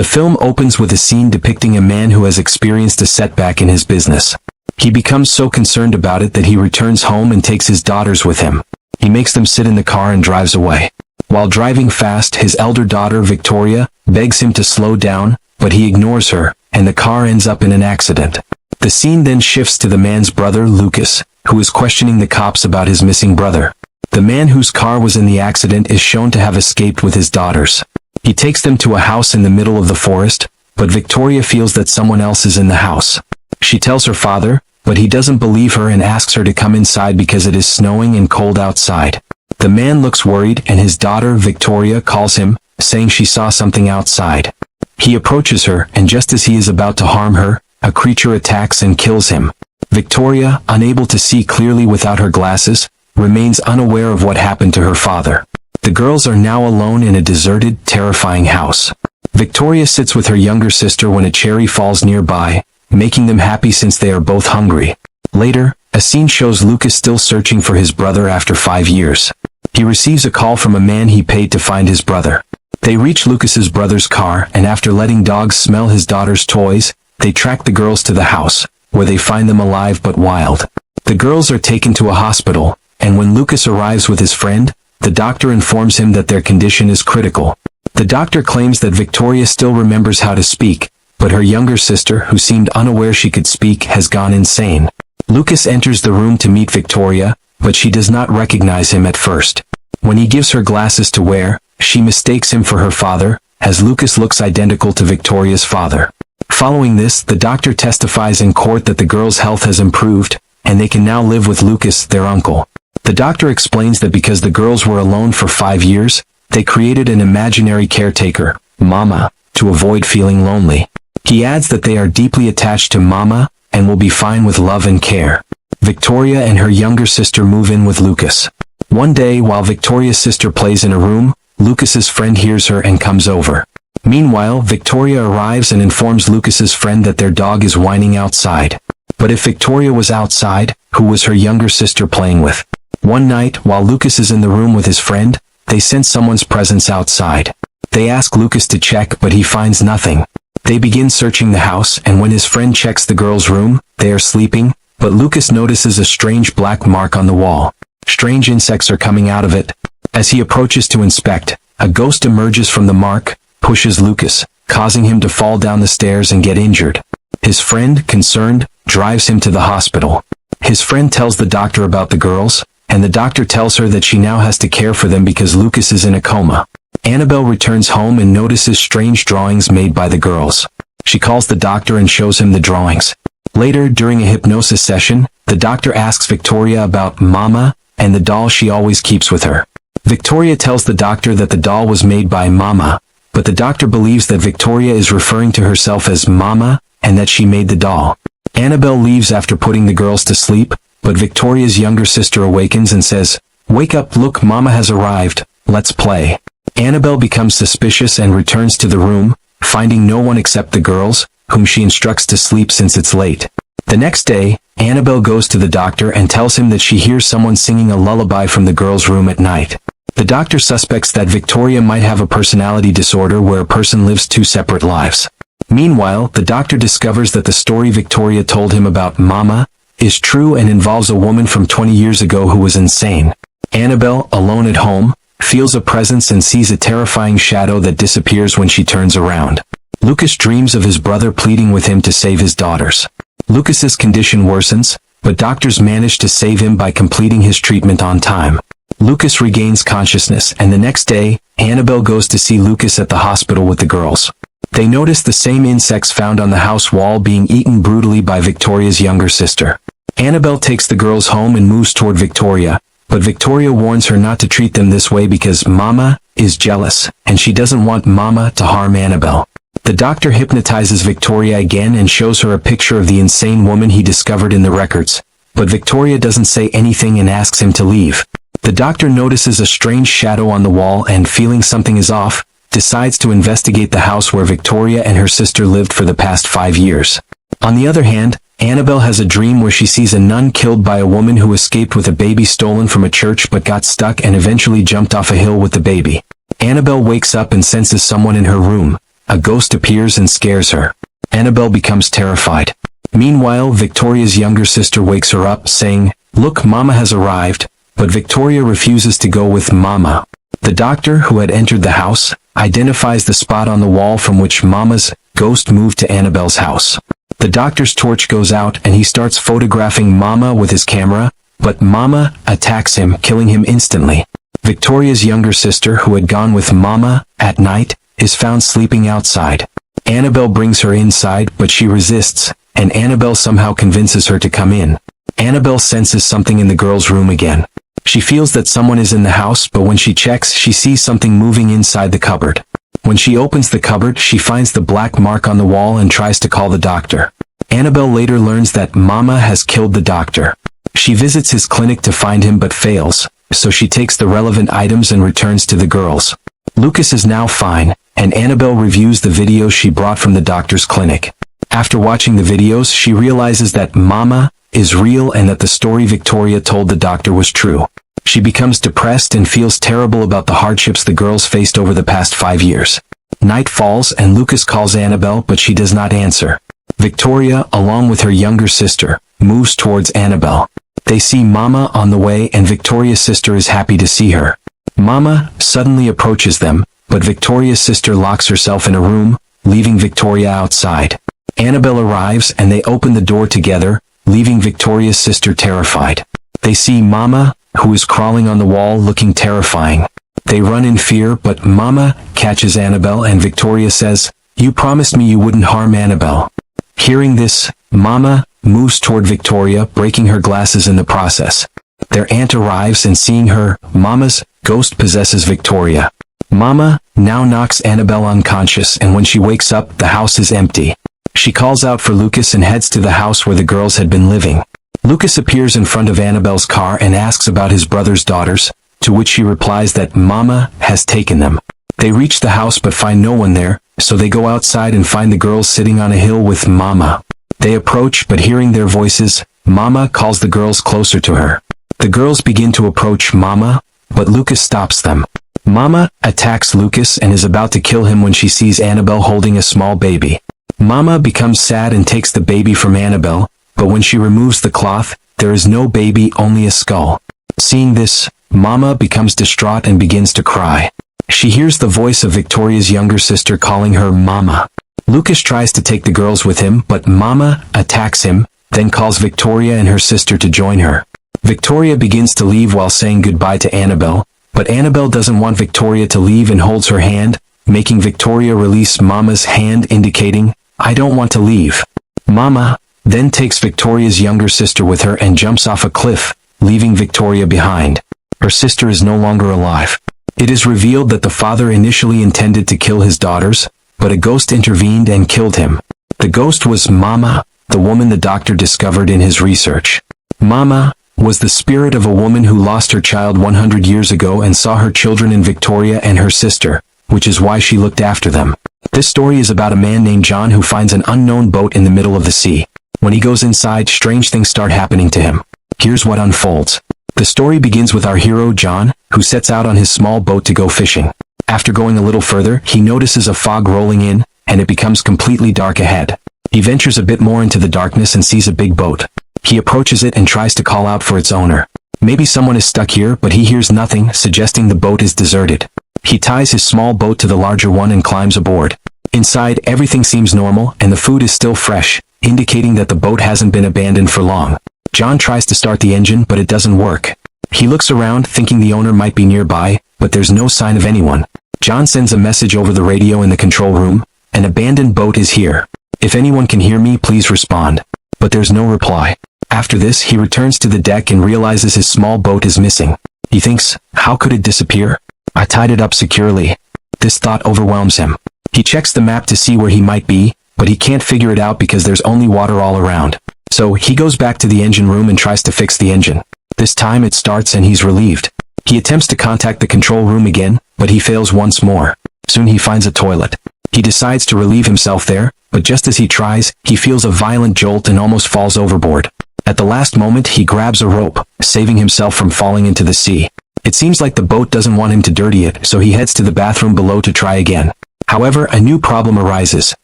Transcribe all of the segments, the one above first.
The film opens with a scene depicting a man who has experienced a setback in his business. He becomes so concerned about it that he returns home and takes his daughters with him. He makes them sit in the car and drives away. While driving fast, his elder daughter, Victoria, begs him to slow down, but he ignores her, and the car ends up in an accident. The scene then shifts to the man's brother, Lucas, who is questioning the cops about his missing brother. The man whose car was in the accident is shown to have escaped with his daughters. He takes them to a house in the middle of the forest, but Victoria feels that someone else is in the house. She tells her father, but he doesn't believe her and asks her to come inside because it is snowing and cold outside. The man looks worried and his daughter, Victoria, calls him, saying she saw something outside. He approaches her, and just as he is about to harm her, a creature attacks and kills him. Victoria, unable to see clearly without her glasses, remains unaware of what happened to her father. The girls are now alone in a deserted, terrifying house. Victoria sits with her younger sister when a cherry falls nearby, making them happy since they are both hungry. Later, a scene shows Lucas still searching for his brother after 5 years. He receives a call from a man he paid to find his brother. They reach Lucas's brother's car, and after letting dogs smell his daughter's toys, they track the girls to the house, where they find them alive but wild. The girls are taken to a hospital, and when Lucas arrives with his friend, the doctor informs him that their condition is critical. The doctor claims that Victoria still remembers how to speak, but her younger sister, who seemed unaware she could speak, has gone insane. Lucas enters the room to meet Victoria, but she does not recognize him at first. When he gives her glasses to wear, she mistakes him for her father, as Lucas looks identical to Victoria's father. Following this, the doctor testifies in court that the girls' health has improved, and they can now live with Lucas, their uncle. The doctor explains that because the girls were alone for 5 years, they created an imaginary caretaker, Mama, to avoid feeling lonely. He adds that they are deeply attached to Mama, and will be fine with love and care. Victoria and her younger sister move in with Lucas. One day, while Victoria's sister plays in a room, Lucas's friend hears her and comes over. Meanwhile, Victoria arrives and informs Lucas's friend that their dog is whining outside. But if Victoria was outside, who was her younger sister playing with? One night, while Lucas is in the room with his friend, they sense someone's presence outside. They ask Lucas to check, but he finds nothing. They begin searching the house, and when his friend checks the girls' room, they are sleeping, but Lucas notices a strange black mark on the wall. Strange insects are coming out of it. As he approaches to inspect, a ghost emerges from the mark, pushes Lucas, causing him to fall down the stairs and get injured. His friend, concerned, drives him to the hospital. His friend tells the doctor about the girls, and the doctor tells her that she now has to care for them because Lucas is in a coma. Annabelle returns home and notices strange drawings made by the girls. She calls the doctor and shows him the drawings. Later, during a hypnosis session, the doctor asks Victoria about Mama and the doll she always keeps with her. Victoria tells the doctor that the doll was made by Mama, but the doctor believes that Victoria is referring to herself as Mama and that she made the doll. Annabelle leaves after putting the girls to sleep, but Victoria's younger sister awakens and says, "Wake up, look, Mama has arrived, let's play." Annabelle becomes suspicious and returns to the room, finding no one except the girls, whom she instructs to sleep since it's late. The next day, Annabelle goes to the doctor and tells him that she hears someone singing a lullaby from the girls' room at night. The doctor suspects that Victoria might have a personality disorder where a person lives 2 separate lives. Meanwhile, the doctor discovers that the story Victoria told him about Mama is true and involves a woman from 20 years ago who was insane. Annabelle, alone at home, feels a presence and sees a terrifying shadow that disappears when she turns around. Lucas dreams of his brother pleading with him to save his daughters. Lucas's condition worsens, but doctors manage to save him by completing his treatment on time. Lucas regains consciousness, and the next day, Annabelle goes to see Lucas at the hospital with the girls. They notice the same insects found on the house wall being eaten brutally by Victoria's younger sister. Annabelle takes the girls home and moves toward Victoria, but Victoria warns her not to treat them this way because Mama is jealous, and she doesn't want Mama to harm Annabelle. The doctor hypnotizes Victoria again and shows her a picture of the insane woman he discovered in the records, but Victoria doesn't say anything and asks him to leave. The doctor notices a strange shadow on the wall and, feeling something is off, decides to investigate the house where Victoria and her sister lived for the past 5 years. On the other hand, Annabelle has a dream where she sees a nun killed by a woman who escaped with a baby stolen from a church but got stuck and eventually jumped off a hill with the baby. Annabelle wakes up and senses someone in her room, a ghost appears and scares her. Annabelle becomes terrified. Meanwhile, Victoria's younger sister wakes her up, saying, "Look, Mama has arrived," but Victoria refuses to go with Mama. The doctor, who had entered the house, identifies the spot on the wall from which Mama's ghost moved to Annabelle's house. The doctor's torch goes out and he starts photographing Mama with his camera, but Mama attacks him, killing him instantly. Victoria's younger sister, who had gone with Mama at night, is found sleeping outside. Annabelle brings her inside, but she resists, and Annabelle somehow convinces her to come in. Annabelle senses something in the girl's room again. She feels that someone is in the house, but when she checks, she sees something moving inside the cupboard. When she opens the cupboard, she finds the black mark on the wall and tries to call the doctor. Annabelle later learns that Mama has killed the doctor. She visits his clinic to find him but fails, so she takes the relevant items and returns to the girls. Lucas is now fine, and Annabelle reviews the videos she brought from the doctor's clinic. After watching the videos, she realizes that Mama is real and that the story Victoria told the doctor was true. She becomes depressed and feels terrible about the hardships the girls faced over the past 5 years. Night falls and Lucas calls Annabelle, but she does not answer. Victoria, along with her younger sister, moves towards Annabelle. They see Mama on the way and Victoria's sister is happy to see her. Mama suddenly approaches them, but Victoria's sister locks herself in a room, leaving Victoria outside. Annabelle arrives and they open the door together, leaving Victoria's sister terrified. They see Mama, who is crawling on the wall looking terrifying. They run in fear, but Mama catches Annabelle and Victoria says, "You promised me you wouldn't harm Annabelle." Hearing this, Mama moves toward Victoria, breaking her glasses in the process. Their aunt arrives and seeing her, Mama's ghost possesses Victoria. Mama now knocks Annabelle unconscious, and when she wakes up, the house is empty. She calls out for Lucas and heads to the house where the girls had been living. Lucas appears in front of Annabelle's car and asks about his brother's daughters, to which she replies that Mama has taken them. They reach the house but find no one there, so they go outside and find the girls sitting on a hill with Mama. They approach, but hearing their voices, Mama calls the girls closer to her. The girls begin to approach Mama, but Lucas stops them. Mama attacks Lucas and is about to kill him when she sees Annabelle holding a small baby. Mama becomes sad and takes the baby from Annabelle, but when she removes the cloth, there is no baby, only a skull. Seeing this, Mama becomes distraught and begins to cry. She hears the voice of Victoria's younger sister calling her Mama. Lucas tries to take the girls with him, but Mama attacks him, then calls Victoria and her sister to join her. Victoria begins to leave while saying goodbye to Annabelle, but Annabelle doesn't want Victoria to leave and holds her hand, making Victoria release Mama's hand, indicating, "I don't want to leave." Mama then takes Victoria's younger sister with her and jumps off a cliff, leaving Victoria behind. Her sister is no longer alive. It is revealed that the father initially intended to kill his daughters, but a ghost intervened and killed him. The ghost was Mama, the woman the doctor discovered in his research. Mama was the spirit of a woman who lost her child 100 years ago and saw her children in Victoria and her sister, which is why she looked after them. This story is about a man named John who finds an unknown boat in the middle of the sea. When he goes inside, strange things start happening to him. Here's what unfolds. The story begins with our hero John, who sets out on his small boat to go fishing. After going a little further, he notices a fog rolling in, and it becomes completely dark ahead. He ventures a bit more into the darkness and sees a big boat. He approaches it and tries to call out for its owner. Maybe someone is stuck here, but he hears nothing, suggesting the boat is deserted. He ties his small boat to the larger one and climbs aboard. Inside, everything seems normal, and the food is still fresh, indicating that the boat hasn't been abandoned for long. John tries to start the engine, but it doesn't work. He looks around, thinking the owner might be nearby, but there's no sign of anyone. John sends a message over the radio in the control room, "An abandoned boat is here. If anyone can hear me, please respond." But there's no reply. After this, he returns to the deck and realizes his small boat is missing. He thinks, how could it disappear? I tied it up securely. This thought overwhelms him. He checks the map to see where he might be, but he can't figure it out because there's only water all around. So he goes back to the engine room and tries to fix the engine. This time it starts and he's relieved. He attempts to contact the control room again, but he fails once more. Soon he finds a toilet. He decides to relieve himself there, but just as he tries, he feels a violent jolt and almost falls overboard. At the last moment, he grabs a rope, saving himself from falling into the sea. It seems like the boat doesn't want him to dirty it, so he heads to the bathroom below to try again. However, a new problem arises.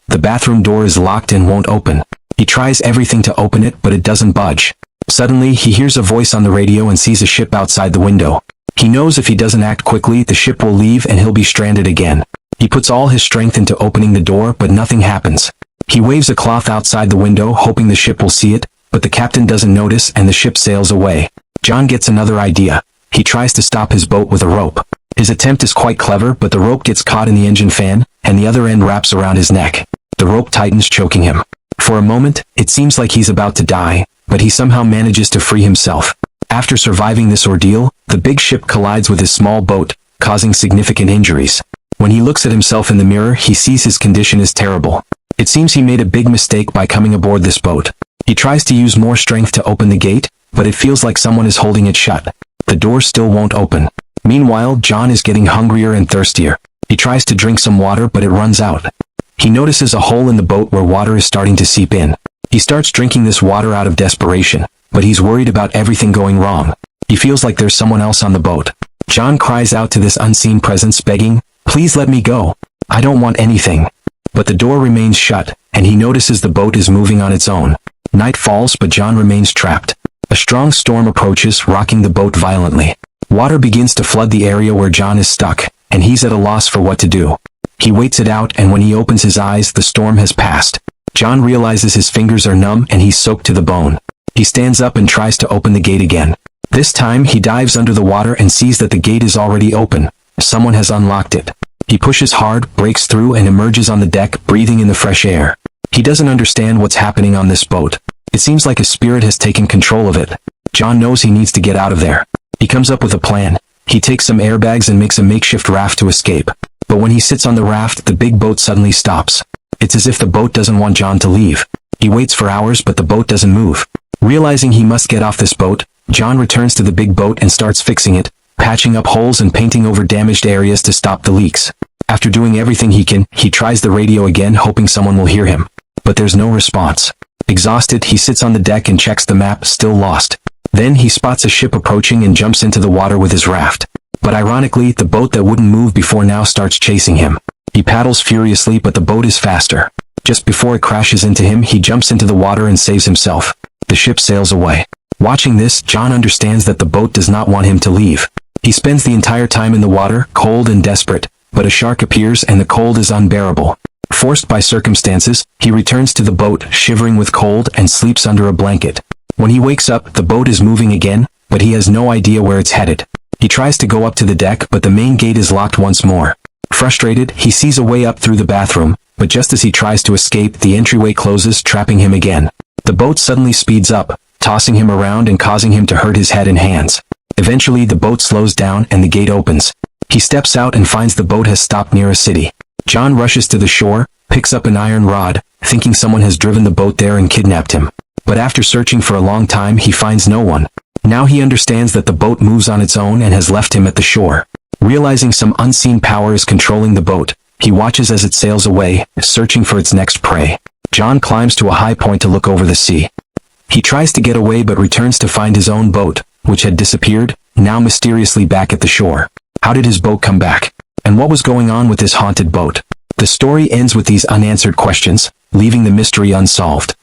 The bathroom door is locked and won't open. He tries everything to open it, but it doesn't budge. Suddenly, he hears a voice on the radio and sees a ship outside the window. He knows if he doesn't act quickly, the ship will leave and he'll be stranded again. He puts all his strength into opening the door, but nothing happens. He waves a cloth outside the window, hoping the ship will see it, but the captain doesn't notice and the ship sails away. John gets another idea. He tries to stop his boat with a rope. His attempt is quite clever, but the rope gets caught in the engine fan, and the other end wraps around his neck. The rope tightens, choking him. For a moment, it seems like he's about to die, but he somehow manages to free himself. After surviving this ordeal, the big ship collides with his small boat, causing significant injuries. When he looks at himself in the mirror, he sees his condition is terrible. It seems he made a big mistake by coming aboard this boat. He tries to use more strength to open the gate, but it feels like someone is holding it shut. The door still won't open. Meanwhile, John is getting hungrier and thirstier. He tries to drink some water, but it runs out. He notices a hole in the boat where water is starting to seep in. He starts drinking this water out of desperation, but he's worried about everything going wrong. He feels like there's someone else on the boat. John cries out to this unseen presence, begging, "Please let me go. I don't want anything." But the door remains shut, and he notices the boat is moving on its own. Night falls, but John remains trapped. A strong storm approaches, rocking the boat violently. Water begins to flood the area where John is stuck, and he's at a loss for what to do. He waits it out, and when he opens his eyes, the storm has passed. John realizes his fingers are numb and he's soaked to the bone. He stands up and tries to open the gate again. This time, he dives under the water and sees that the gate is already open. Someone has unlocked it. He pushes hard, breaks through, and emerges on the deck, breathing in the fresh air. He doesn't understand what's happening on this boat. It seems like a spirit has taken control of it. John knows he needs to get out of there. He comes up with a plan. He takes some airbags and makes a makeshift raft to escape. But when he sits on the raft, the big boat suddenly stops. It's as if the boat doesn't want John to leave. He waits for hours, but the boat doesn't move. Realizing he must get off this boat, John returns to the big boat and starts fixing it, patching up holes and painting over damaged areas to stop the leaks. After doing everything he can, he tries the radio again, hoping someone will hear him. But there's no response. Exhausted, he sits on the deck and checks the map, still lost. Then he spots a ship approaching and jumps into the water with his raft. But ironically, the boat that wouldn't move before now starts chasing him. He paddles furiously, but the boat is faster. Just before it crashes into him, he jumps into the water and saves himself. The ship sails away. Watching this, John understands that the boat does not want him to leave. He spends the entire time in the water, cold and desperate, but a shark appears and the cold is unbearable. Forced by circumstances, he returns to the boat, shivering with cold, and sleeps under a blanket. When he wakes up, the boat is moving again, but he has no idea where it's headed. He tries to go up to the deck, but the main gate is locked once more. Frustrated, he sees a way up through the bathroom, but just as he tries to escape, the entryway closes, trapping him again. The boat suddenly speeds up, tossing him around and causing him to hurt his head and hands. Eventually, the boat slows down and the gate opens. He steps out and finds the boat has stopped near a city. John rushes to the shore, picks up an iron rod, thinking someone has driven the boat there and kidnapped him. But after searching for a long time, he finds no one. Now he understands that the boat moves on its own and has left him at the shore. Realizing some unseen power is controlling the boat, he watches as it sails away, searching for its next prey. John climbs to a high point to look over the sea. He tries to get away but returns to find his own boat, which had disappeared, now mysteriously back at the shore. How did his boat come back? And what was going on with this haunted boat? The story ends with these unanswered questions, leaving the mystery unsolved.